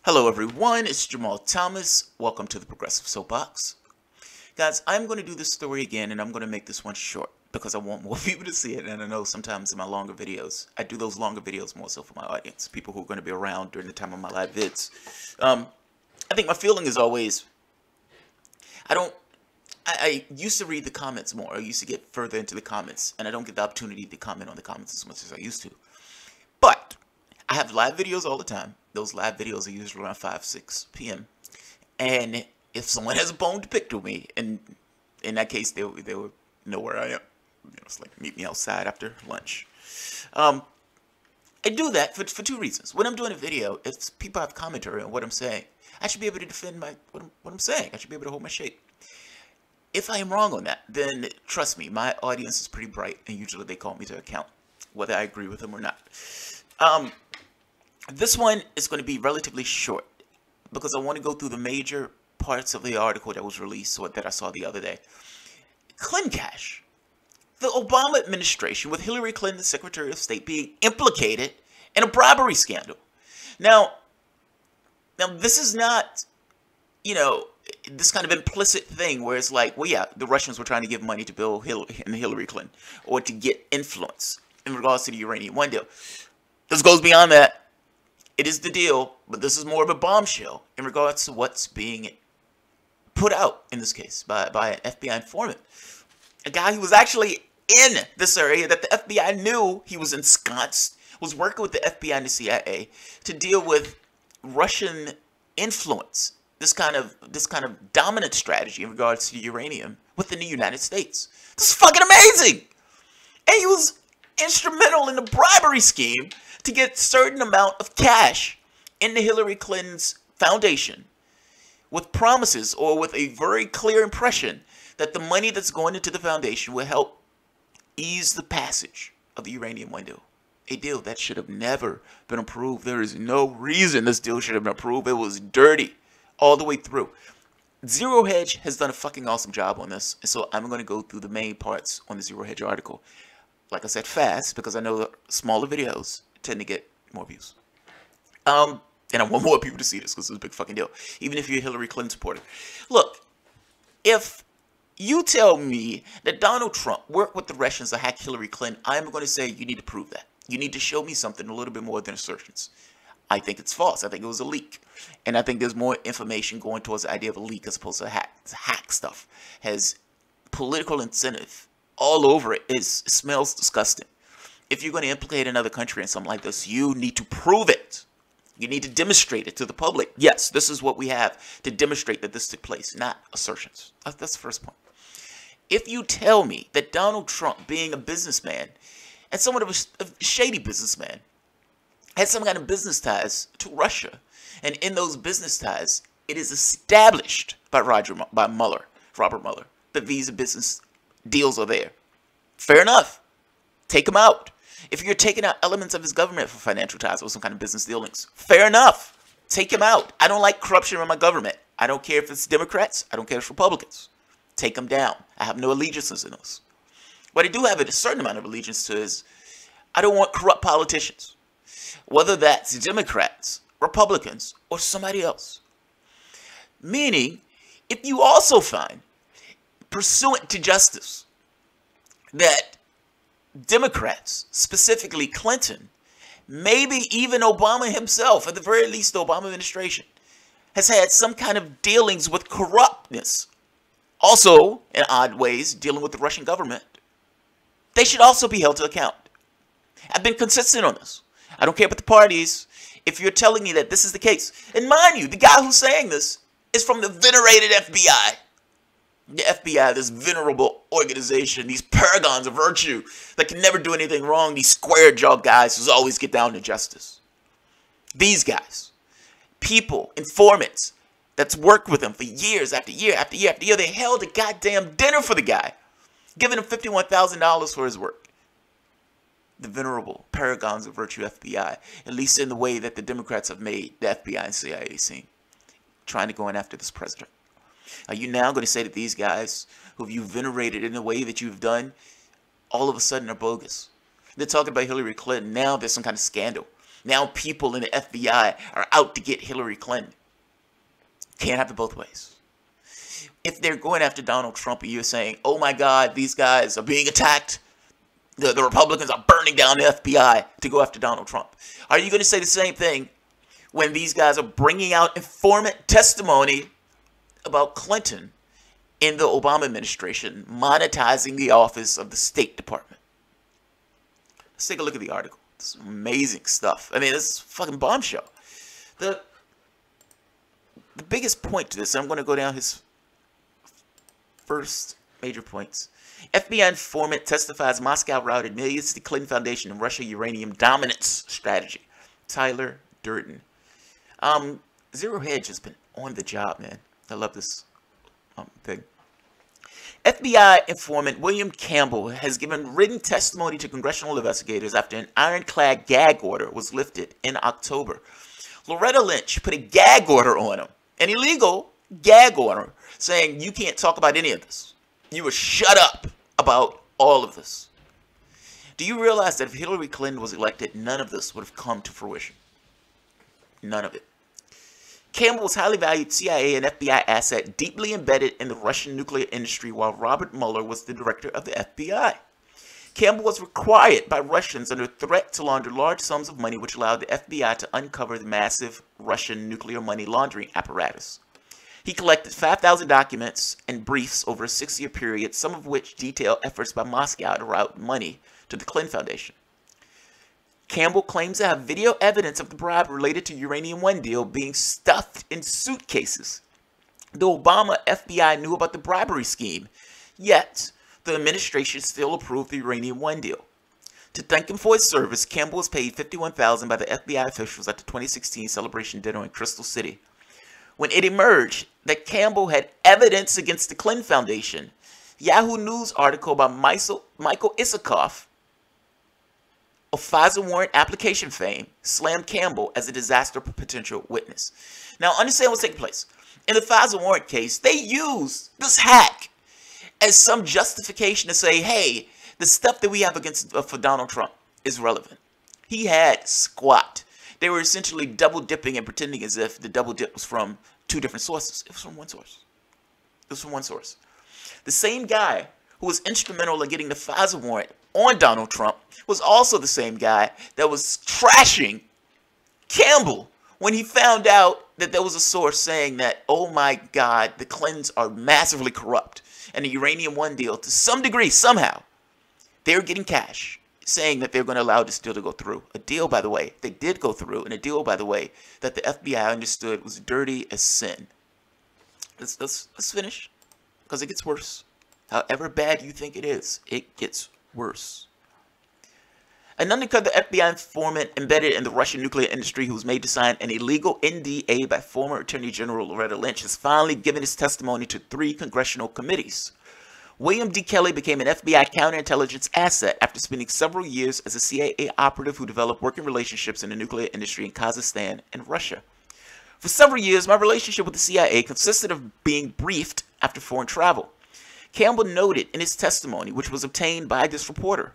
Hello everyone, it's Jamal Thomas. Welcome to the Progressive Soapbox. Guys, I'm going to do this story again and I'm going to make this one short because I want more people to see it, and I know sometimes in my longer videos, I do those longer videos more so for my audience, people who are going to be around during the time of my live vids. I think my feeling is always, I used to read the comments more. I used to get further into the comments, and I don't get the opportunity to comment on the comments as much as I used to. But I have live videos all the time. Those live videos are usually around 5-6 p.m. And if someone has a bone to pick with me, and in that case, they would know where I am. It's like, meet me outside after lunch. I do that for two reasons. When I'm doing a video, if people have commentary on what I'm saying, I should be able to defend what I'm saying. I should be able to hold my shape. If I am wrong on that, then trust me, my audience is pretty bright, and usually they call me to account, whether I agree with them or not. This one is going to be relatively short because I want to go through the major parts of the article that was released or that I saw the other day. Clinton cash. The Obama administration, with Hillary Clinton, the Secretary of State, being implicated in a bribery scandal. Now this is not, this kind of implicit thing where it's like, well, yeah, the Russians were trying to give money to Bill and Hillary Clinton or to get influence in regards to the uranium one deal. This goes beyond that. It is the deal, but this is more of a bombshell in regards to what's being put out, in this case, by an FBI informant. A guy who was actually in this area that the FBI knew he was ensconced, was working with the FBI and the CIA to deal with Russian influence, this kind of dominant strategy in regards to uranium within the United States. This is fucking amazing! And he was instrumental in the bribery scheme to get a certain amount of cash into Hillary Clinton's foundation with promises or with a very clear impression that the money that's going into the foundation will help ease the passage of the uranium window. A deal that should have never been approved. There is no reason this deal should have been approved. It was dirty all the way through. Zero Hedge has done a fucking awesome job on this, and so I'm going to go through the main parts on the Zero Hedge article. Like I said, fast, because I know the smaller videos tend to get more views. And I want more people to see this because it's a big fucking deal. Even if you're a Hillary Clinton supporter. Look, if you tell me that Donald Trump worked with the Russians to hack Hillary Clinton, I'm going to say you need to prove that. You need to show me something a little bit more than assertions. I think it's false. I think it was a leak. And I think there's more information going towards the idea of a leak as opposed to a hack. Hack stuff has political incentive all over it. It smells disgusting. If you're going to implicate another country in something like this, you need to prove it. You need to demonstrate it to the public. Yes, this is what we have to demonstrate that this took place, not assertions. That's the first point. If you tell me that Donald Trump, being a businessman, and somewhat of a shady businessman, had some kind of business ties to Russia, and in those business ties, it is established by Robert Mueller, that these business deals are there. Fair enough. Take him out. If you're taking out elements of his government for financial ties or some kind of business dealings, fair enough. Take him out. I don't like corruption in my government. I don't care if it's Democrats. I don't care if it's Republicans. Take them down. I have no allegiances in those. What I do have a certain amount of allegiance to is I don't want corrupt politicians, whether that's Democrats, Republicans, or somebody else. Meaning, if you also find, pursuant to justice, that Democrats, specifically Clinton, maybe even Obama himself, at the very least the Obama administration, has had some kind of dealings with corruptness, also, in odd ways, dealing with the Russian government, they should also be held to account. I've been consistent on this. I don't care about the parties. If you're telling me that this is the case, and mind you, the guy who's saying this is from the venerated FBI. The FBI, this venerable organization, these paragons of virtue that can never do anything wrong, these square-jawed guys who always get down to justice. These guys, people, informants, that's worked with him for years after year after year after year, they held a goddamn dinner for the guy, giving him $51,000 for his work. The venerable paragons of virtue FBI, at least in the way that the Democrats have made the FBI and CIA seem, trying to go in after this president. Are you now going to say that these guys who you venerated in the way that you've done, all of a sudden are bogus? They're talking about Hillary Clinton. Now there's some kind of scandal. Now people in the FBI are out to get Hillary Clinton. Can't have it both ways. If they're going after Donald Trump and you're saying, oh my God, these guys are being attacked, the Republicans are burning down the FBI to go after Donald Trump, are you going to say the same thing when these guys are bringing out informant testimony about Clinton in the Obama administration monetizing the office of the State Department? Let's take a look at the article. It's amazing stuff. I mean, this is fucking Bombshell. The biggest point to this, and I'm going to go down his first major points. FBI informant testifies Moscow routed millions to the Clinton Foundation and Russia uranium dominance strategy. Tyler Durden. Zero Hedge has been on the job, man. I love this thing. FBI informant William Campbell has given written testimony to congressional investigators after an ironclad gag order was lifted in October. Loretta Lynch put a gag order on him, an illegal gag order, saying you can't talk about any of this. You were shut up about all of this. Do you realize that if Hillary Clinton was elected, none of this would have come to fruition? None of it. Campbell was highly valued CIA and FBI asset deeply embedded in the Russian nuclear industry while Robert Mueller was the director of the FBI. Campbell was required by Russians under threat to launder large sums of money, which allowed the FBI to uncover the massive Russian nuclear money laundering apparatus. He collected 5,000 documents and briefs over a 6-year period, some of which detail efforts by Moscow to route money to the Clinton Foundation. Campbell claims to have video evidence of the bribe related to Uranium One deal being stuffed in suitcases. The Obama FBI knew about the bribery scheme, yet the administration still approved the Uranium One deal. To thank him for his service, Campbell was paid $51,000 by the FBI officials at the 2016 celebration dinner in Crystal City. When it emerged that Campbell had evidence against the Clinton Foundation, Yahoo News article by Michael Isikoff of FISA warrant application fame slammed Campbell as a disaster potential witness. Now, understand what's taking place. In the FISA warrant case, they used this hack as some justification to say, hey, the stuff that we have against for Donald Trump is relevant. He had squat. They were essentially double dipping and pretending as if the double dip was from two different sources. It was from one source. It was from one source. The same guy who was instrumental in getting the FISA warrant on Donald Trump was also the same guy that was trashing Campbell when he found out that there was a source saying that, oh my God, the Clintons are massively corrupt and the Uranium One deal, to some degree, somehow, they were getting cash, saying that they were going to allow this deal to go through. A deal, by the way, they did go through, and a deal, by the way, that the FBI understood was dirty as sin. Let's finish, because it gets worse. However bad you think it is, it gets worse. An undercover FBI informant embedded in the Russian nuclear industry who was made to sign an illegal NDA by former Attorney General Loretta Lynch has finally given his testimony to 3 congressional committees. William D. Kelly became an FBI counterintelligence asset after spending several years as a CIA operative who developed working relationships in the nuclear industry in Kazakhstan and Russia. For several years, my relationship with the CIA consisted of being briefed after foreign travel. Campbell noted in his testimony, which was obtained by this reporter.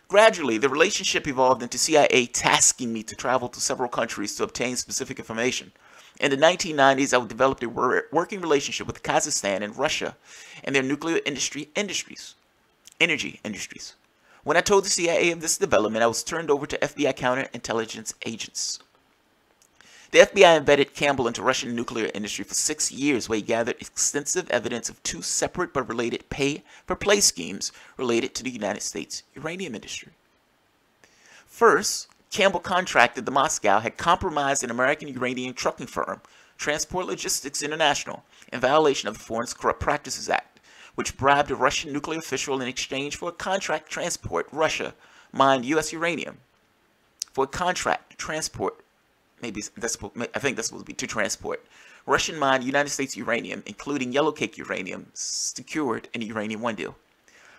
Gradually, the relationship evolved into CIA tasking me to travel to several countries to obtain specific information. In the 1990s, I developed a working relationship with Kazakhstan and Russia and their nuclear energy industries. When I told the CIA of this development, I was turned over to FBI counterintelligence agents. The FBI embedded Campbell into Russian nuclear industry for 6 years, where he gathered extensive evidence of 2 separate but related pay-for-play schemes related to the United States uranium industry. First, Campbell contracted the Moscow had compromised an American uranium trucking firm, Transport Logistics International, in violation of the Foreign Corrupt Practices Act, which bribed a Russian nuclear official in exchange for a contract to transport Russia mined U.S. uranium. For a contract to transport, I think that's supposed to be to transport Russian mined United States uranium, including yellowcake uranium, secured in the Uranium One deal.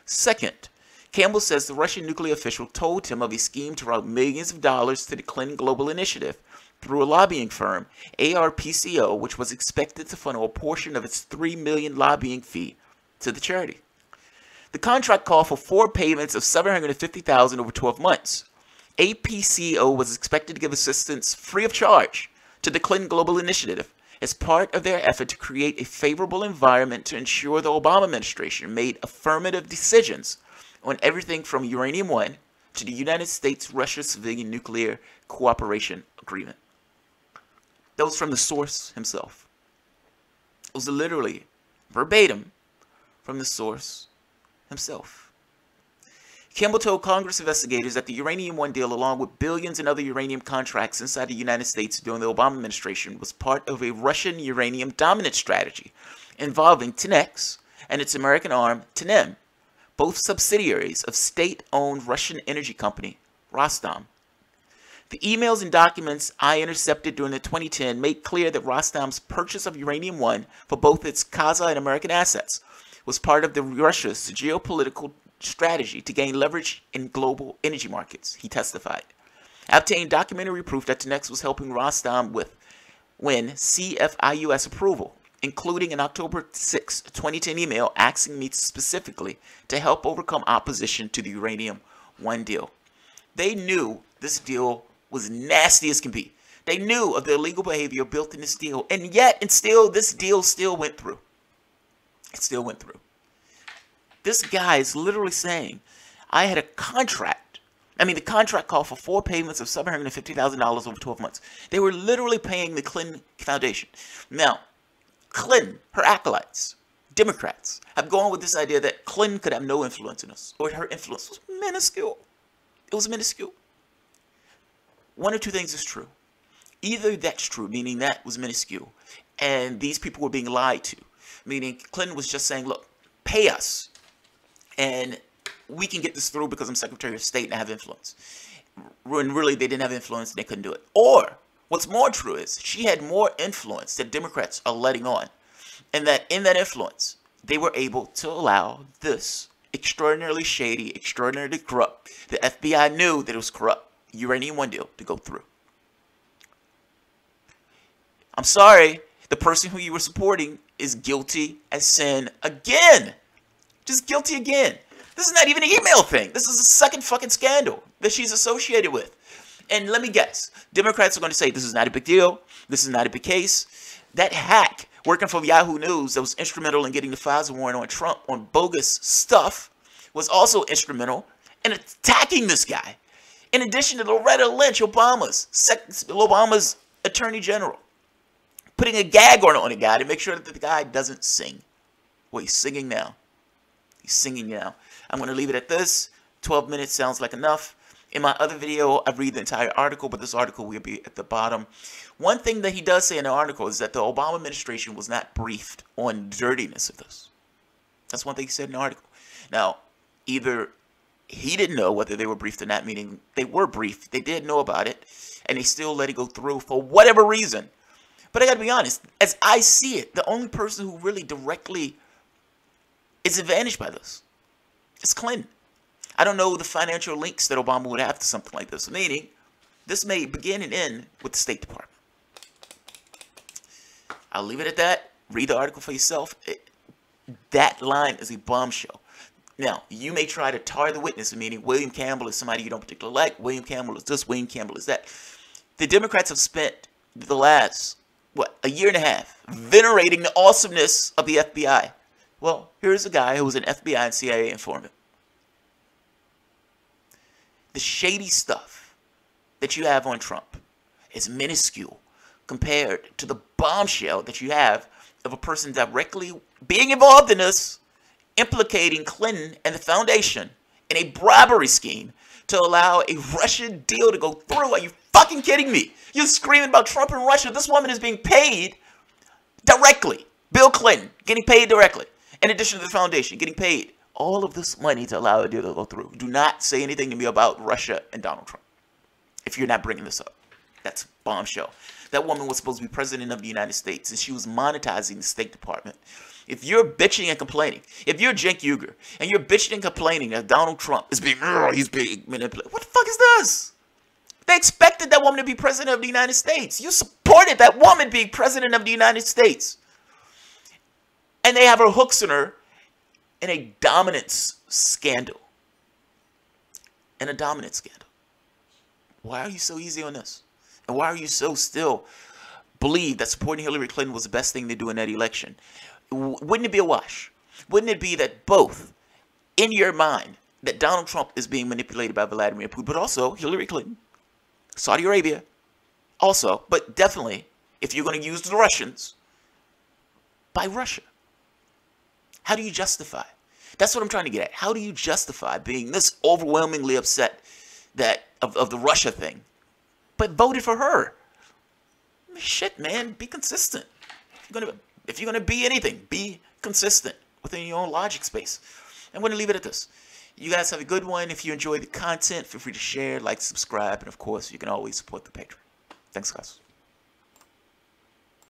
Second, Campbell says the Russian nuclear official told him of a scheme to route millions of dollars to the Clinton Global Initiative through a lobbying firm, ARPCO, which was expected to funnel a portion of its $3 million lobbying fee to the charity. The contract called for 4 payments of $750,000 over 12 months. APCO was expected to give assistance free of charge to the Clinton Global Initiative as part of their effort to create a favorable environment to ensure the Obama administration made affirmative decisions on everything from Uranium One to the United States-Russia Civilian Nuclear Cooperation Agreement. That was from the source himself. It was literally verbatim from the source himself. Campbell told Congress investigators that the Uranium One deal, along with billions in other uranium contracts inside the United States during the Obama administration, was part of a Russian uranium dominance strategy involving Tenex and its American arm, Tenem, both subsidiaries of state-owned Russian energy company, Rostom. The emails and documents I intercepted during the 2010 made clear that Rostom's purchase of Uranium One for both its Kazakh and American assets was part of Russia's geopolitical strategy to gain leverage in global energy markets, he testified. I obtained documentary proof that Tenex was helping Rostom win CFIUS approval, including an October 6, 2010 email asking me specifically to help overcome opposition to the Uranium One deal. They knew this deal was nasty as can be. They knew of the illegal behavior built in this deal, and yet, this deal still went through. It still went through. This guy is literally saying, I had a contract. I mean, the contract called for 4 payments of $750,000 over 12 months. They were literally paying the Clinton Foundation. Now, Clinton, her acolytes, Democrats, have gone with this idea that Clinton could have no influence in us, or her influence was minuscule. It was minuscule. One or two things is true. Either that's true, meaning that was minuscule, and these people were being lied to, meaning Clinton was just saying, look, pay us, and we can get this through because I'm Secretary of State and I have influence. When really they didn't have influence and they couldn't do it. Or, what's more true is, she had more influence than Democrats are letting on. And that in that influence, they were able to allow this extraordinarily shady, extraordinarily corrupt, the FBI knew that it was corrupt, Uranium One deal to go through. I'm sorry, the person who you were supporting is guilty as sin again. Just guilty again. This is not even an email thing. This is the second fucking scandal that she's associated with. And let me guess, Democrats are going to say this is not a big deal. This is not a big case. That hack working for Yahoo News that was instrumental in getting the FISA warrant on Trump on bogus stuff was also instrumental in attacking this guy. In addition to Loretta Lynch, Obama's attorney general, putting a gag order on a guy to make sure that the guy doesn't sing. Well, he's singing now. He's singing now. I'm going to leave it at this. 12 minutes sounds like enough. In my other video, I read the entire article, but this article will be at the bottom. One thing that he does say in the article is that the Obama administration was not briefed on the dirtiness of this. That's one thing he said in the article. Now, either he didn't know whether they were briefed or not, meaning they were briefed. They did know about it, and they still let it go through for whatever reason. But I got to be honest, as I see it, the only person who really directly is advantaged by this is Clinton. I don't know the financial links that Obama would have to something like this, meaning this may begin and end with the State Department. I'll leave it at that. Read the article for yourself. That line is a bombshell. Now, you may try to tar the witness, meaning William Campbell is somebody you don't particularly like. William Campbell is this, William Campbell is that. The Democrats have spent the last, a year and a half venerating the awesomeness of the FBI. Well, here's a guy who was an FBI and CIA informant. The shady stuff that you have on Trump is minuscule compared to the bombshell that you have of a person directly being involved in this, implicating Clinton and the foundation in a bribery scheme to allow a Russian deal to go through. Are you fucking kidding me? You're screaming about Trump and Russia. This woman is being paid directly. Bill Clinton getting paid directly. In addition to the foundation getting paid all of this money to allow a deal to go through. Do not say anything to me about Russia and Donald Trump if you're not bringing this up. That's bombshell. That woman was supposed to be president of the United States, and she was monetizing the State Department. If you're bitching and complaining, if you're Cenk Uygur, and you're bitching and complaining that Donald Trump is being manipulated, what the fuck is this? They expected that woman to be president of the United States. You supported that woman being president of the United States. And they have her hooks in her in a dominance scandal. In a dominance scandal. Why are you so easy on this? And why are you so still believe that supporting Hillary Clinton was the best thing to do in that election? Wouldn't it be a wash? Wouldn't it be that both in your mind that Donald Trump is being manipulated by Vladimir Putin, but also Hillary Clinton, Saudi Arabia, also, but definitely, if you're going to use the Russians, by Russia? How do you justify? That's what I'm trying to get at. How do you justify being this overwhelmingly upset that of the Russia thing, but voted for her? Shit, man, be consistent. If you're gonna be anything, be consistent within your own logic space. I'm gonna leave it at this. You guys have a good one. If you enjoy the content, feel free to share, like, subscribe, and of course, you can always support the Patreon. Thanks, guys.